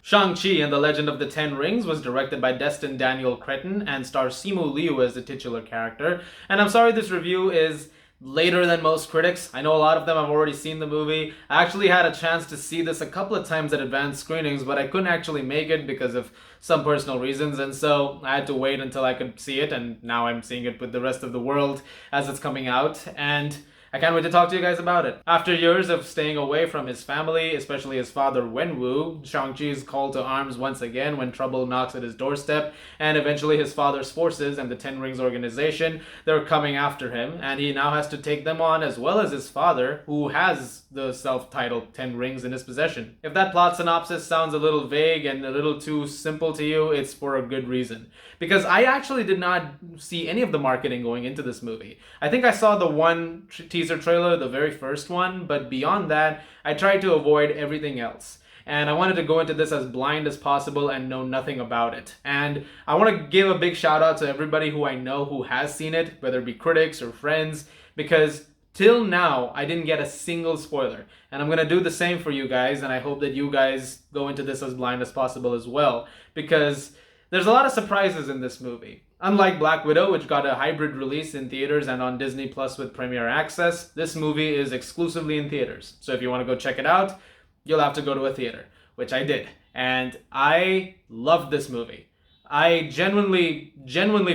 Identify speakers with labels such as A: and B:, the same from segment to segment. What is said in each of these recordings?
A: Shang-Chi and the Legend of the Ten Rings was directed by Destin Daniel Cretton and stars Simu Liu as the titular character. And I'm sorry this review is later than most critics. I know a lot of them have already seen the movie. I actually had a chance to see this a couple of times at advanced screenings, but I couldn't actually make it because of some personal reasons, and so I had to wait until I could see it, and now I'm seeing it with the rest of the world as it's coming out. And I can't wait to talk to you guys about it. After years of staying away from his family, especially his father Wenwu, Shang-Chi is called to arms once again when trouble knocks at his doorstep, and eventually his father's forces and the Ten Rings organization, they're coming after him, and he now has to take them on as well as his father, who has the self-titled Ten Rings in his possession. If that plot synopsis sounds a little vague and a little too simple to you, it's for a good reason. Because I actually did not see any of the marketing going into this movie. I think I saw the one teaser trailer, the very first one, but beyond that, I tried to avoid everything else. And I wanted to go into this as blind as possible and know nothing about it. And I want to give a big shout out to everybody who I know who has seen it, whether it be critics or friends, because till now, I didn't get a single spoiler. And I'm going to do the same for you guys, and I hope that you guys go into this as blind as possible as well, because there's a lot of surprises in this movie. Unlike Black Widow, which got a hybrid release in theaters and on Disney Plus with Premiere Access, this movie is exclusively in theaters. So if you want to go check it out, you'll have to go to a theater, which I did. And I loved this movie. I genuinely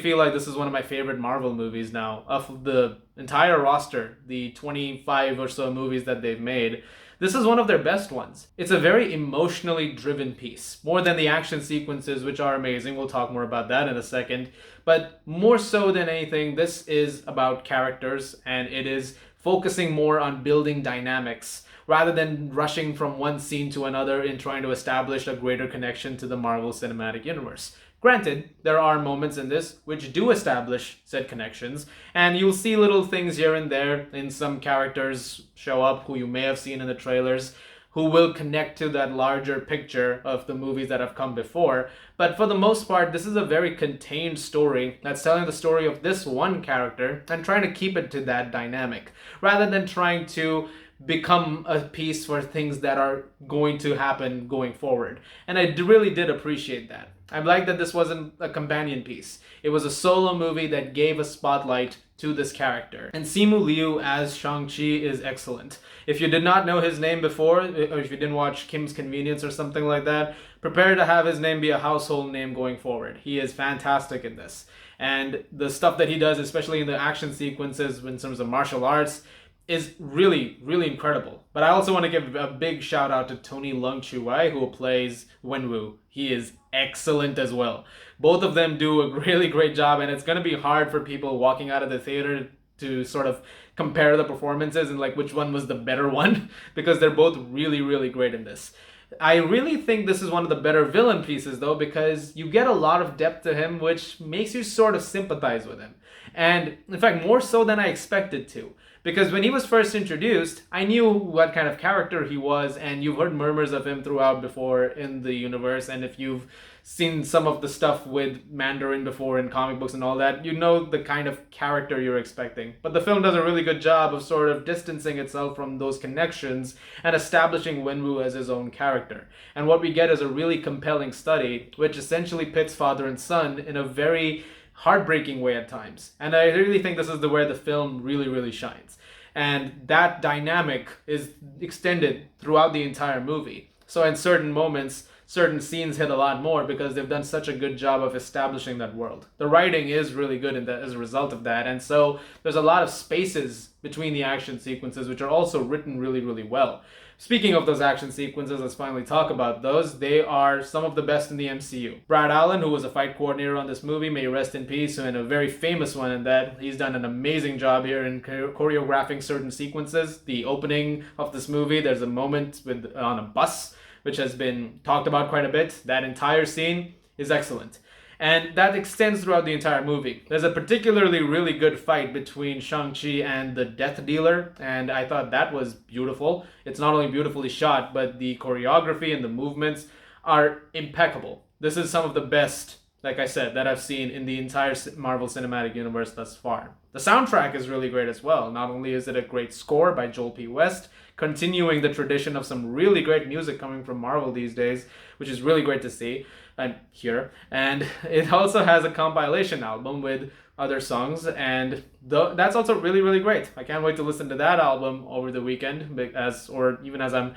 A: feel like this is one of my favorite Marvel movies now. Of the entire roster, the 25 or so movies that they've made, this is one of their best ones. It's a very emotionally driven piece, more than the action sequences, which are amazing. We'll talk more about that in a second. But more so than anything, this is about characters, and it is focusing more on building dynamics rather than rushing from one scene to another in trying to establish a greater connection to the Marvel Cinematic Universe. Granted, there are moments in this which do establish said connections, and you'll see little things here and there in some characters show up who you may have seen in the trailers, who will connect to that larger picture of the movies that have come before. But for the most part, this is a very contained story that's telling the story of this one character and trying to keep it to that dynamic, rather than trying to become a piece for things that are going to happen going forward. And I really did appreciate that. I like that this wasn't a companion piece. It was a solo movie that gave a spotlight to this character. And Simu Liu as Shang-Chi is excellent. If you did not know his name before, or if you didn't watch Kim's Convenience or something like that, prepare to have his name be a household name going forward. He is fantastic in this. And the stuff that he does, especially in the action sequences in terms of martial arts, is really incredible. But I also want to give a big shout out to Tony Leung Chiu-wai, who plays Wenwu. He is excellent as well. Both of them do a really great job, and it's going to be hard for people walking out of the theater to sort of compare the performances and like which one was the better one, because they're both really great in this. I really think this is one of the better villain pieces though, because you get a lot of depth to him, which makes you sort of sympathize with him. And in fact, more so than I expected to. Because when he was first introduced, I knew what kind of character he was, and you've heard murmurs of him throughout before in the universe, and if you've seen some of the stuff with Mandarin before in comic books and all that, you know the kind of character you're expecting. But the film does a really good job of sort of distancing itself from those connections and establishing Wenwu as his own character. And what we get is a really compelling study, which essentially pits father and son in a very heartbreaking way at times. And I really think this is where the film really shines. And that dynamic is extended throughout the entire movie. So in certain moments, certain scenes hit a lot more because they've done such a good job of establishing that world. The writing is really good in that, as a result of that. And so there's a lot of spaces between the action sequences, which are also written really well. Speaking of those action sequences, let's finally talk about those. They are some of the best in the MCU. Brad Allen, who was a fight coordinator on this movie, may rest in peace, and a very famous one in that. He's done an amazing job here in choreographing certain sequences. The opening of this movie, there's a moment on a bus, which has been talked about quite a bit. That entire scene is excellent. And that extends throughout the entire movie. There's a particularly really good fight between Shang-Chi and the Death Dealer, and I thought that was beautiful. It's not only beautifully shot, but the choreography and the movements are impeccable. This is some of the best, like I said, that I've seen in the entire Marvel Cinematic Universe thus far. The soundtrack is really great as well. Not only is it a great score by Joel P. West, continuing the tradition of some really great music coming from Marvel these days, which is really great to see and hear. And it also has a compilation album with other songs, and that's also really, really great. I can't wait to listen to that album over the weekend, or even as I'm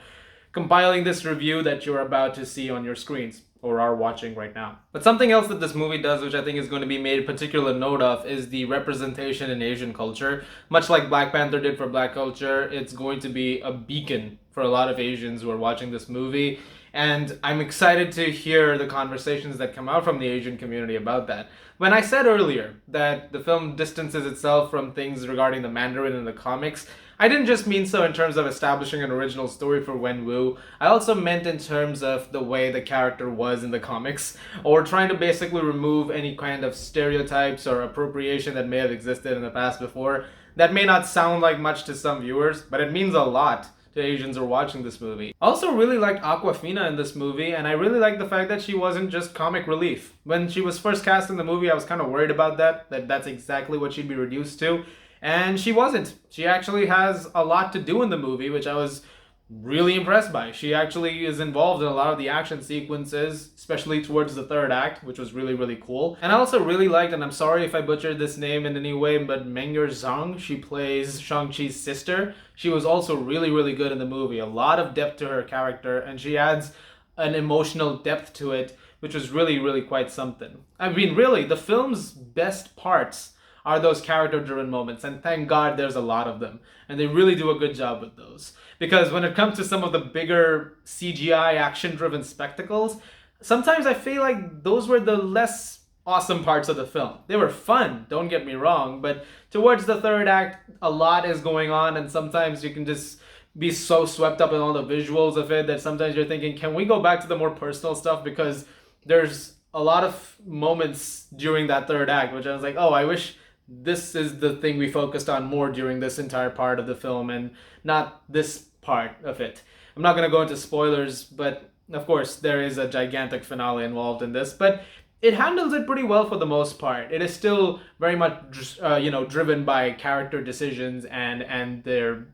A: compiling this review that you're about to see on your screens or are watching right now. But something else that this movie does, which I think is going to be made particular note of, is the representation in Asian culture. Much like Black Panther did for Black culture, it's going to be a beacon for a lot of Asians who are watching this movie. And I'm excited to hear the conversations that come out from the Asian community about that. When I said earlier that the film distances itself from things regarding the Mandarin in the comics, I didn't just mean so in terms of establishing an original story for Wenwu. I also meant in terms of the way the character was in the comics, or trying to basically remove any kind of stereotypes or appropriation that may have existed in the past before. That may not sound like much to some viewers, but it means a lot to Asians who are watching this movie. I also really liked Awkwafina in this movie, and I really liked the fact that she wasn't just comic relief. When she was first cast in the movie, I was kind of worried about that's exactly what she'd be reduced to. And she wasn't. She actually has a lot to do in the movie, which I was really impressed by. She actually is involved in a lot of the action sequences, especially towards the third act, which was really, really cool. And I also really liked, and I'm sorry if I butchered this name in any way, but Meng'er Zhang, she plays Shang-Chi's sister. She was also really, really good in the movie. A lot of depth to her character, and she adds an emotional depth to it, which was really, really quite something. I mean, really, the film's best parts are those character-driven moments, and thank God there's a lot of them. And they really do a good job with those. Because when it comes to some of the bigger CGI action-driven spectacles, sometimes I feel like those were the less awesome parts of the film. They were fun, don't get me wrong, but towards the third act, a lot is going on, and sometimes you can just be so swept up in all the visuals of it that sometimes you're thinking, can we go back to the more personal stuff? Because there's a lot of moments during that third act, which I was like, oh, I wish this is the thing we focused on more during this entire part of the film and not this part of it. I'm not going to go into spoilers, but of course there is a gigantic finale involved in this, but it handles it pretty well for the most part. It is still very much driven by character decisions and their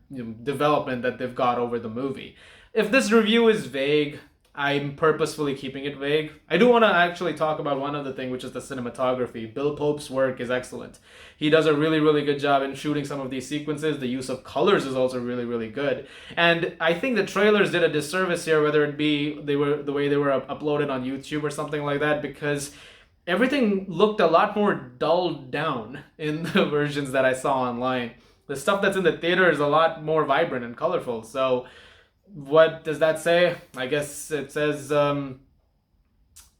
A: development that they've got over the movie. If this review is vague, I'm purposefully keeping it vague. I do want to actually talk about one other thing, which is the cinematography. Bill Pope's work is excellent. He does a really, really good job in shooting some of these sequences. The use of colors is also really, really good. And I think the trailers did a disservice here, whether it be the way they were uploaded on YouTube or something like that, because everything looked a lot more dulled down in the versions that I saw online. The stuff that's in the theater is a lot more vibrant and colorful. So what does that say? I guess it says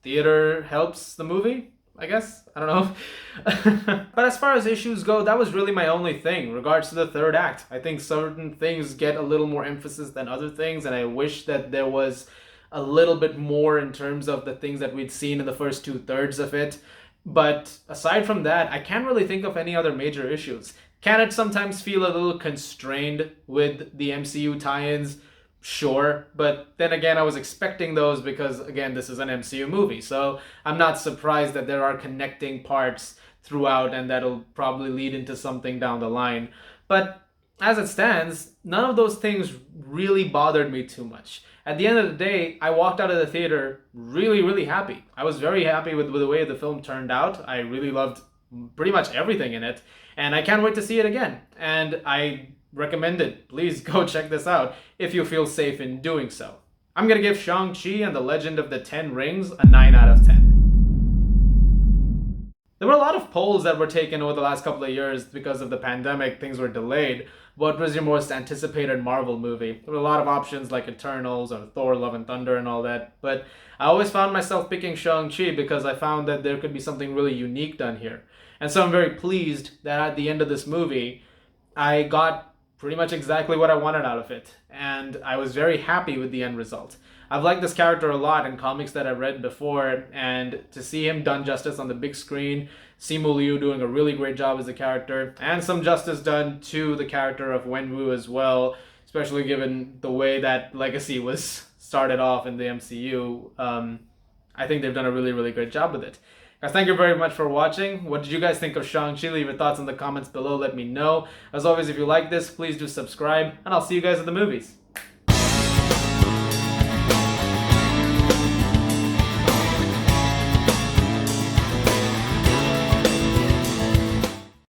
A: theater helps the movie, I guess. I don't know. But as far as issues go, that was really my only thing. In regards to the third act, I think certain things get a little more emphasis than other things, and I wish that there was a little bit more in terms of the things that we'd seen in the first 2/3 of it. But aside from that, I can't really think of any other major issues. Can it sometimes feel a little constrained with the MCU tie-ins? Sure, but then again, I was expecting those because, again, this is an MCU movie, so I'm not surprised that there are connecting parts throughout and that'll probably lead into something down the line. But as it stands, none of those things really bothered me too much. At the end of the day, I walked out of the theater really, really happy. I was very happy with the way the film turned out. I really loved pretty much everything in it, and I can't wait to see it again. And I recommend it. Please go check this out if you feel safe in doing so. I'm gonna give Shang-Chi and the Legend of the Ten Rings a 9 out of 10. There were a lot of polls that were taken over the last couple of years because of the pandemic. Things were delayed. What was your most anticipated Marvel movie? There were a lot of options like Eternals or Thor, Love and Thunder and all that, but I always found myself picking Shang-Chi because I found that there could be something really unique done here. And so I'm very pleased that at the end of this movie, I got pretty much exactly what I wanted out of it, and I was very happy with the end result. I've liked this character a lot in comics that I've read before, and to see him done justice on the big screen, Simu Liu doing a really great job as a character, and some justice done to the character of Wenwu as well, especially given the way that legacy was started off in the MCU. I think they've done a really, really great job with it. Guys, thank you very much for watching. What did you guys think of Shang-Chi? Leave your thoughts in the comments below. Let me know. As always, if you like this, please do subscribe, and I'll see you guys at the movies.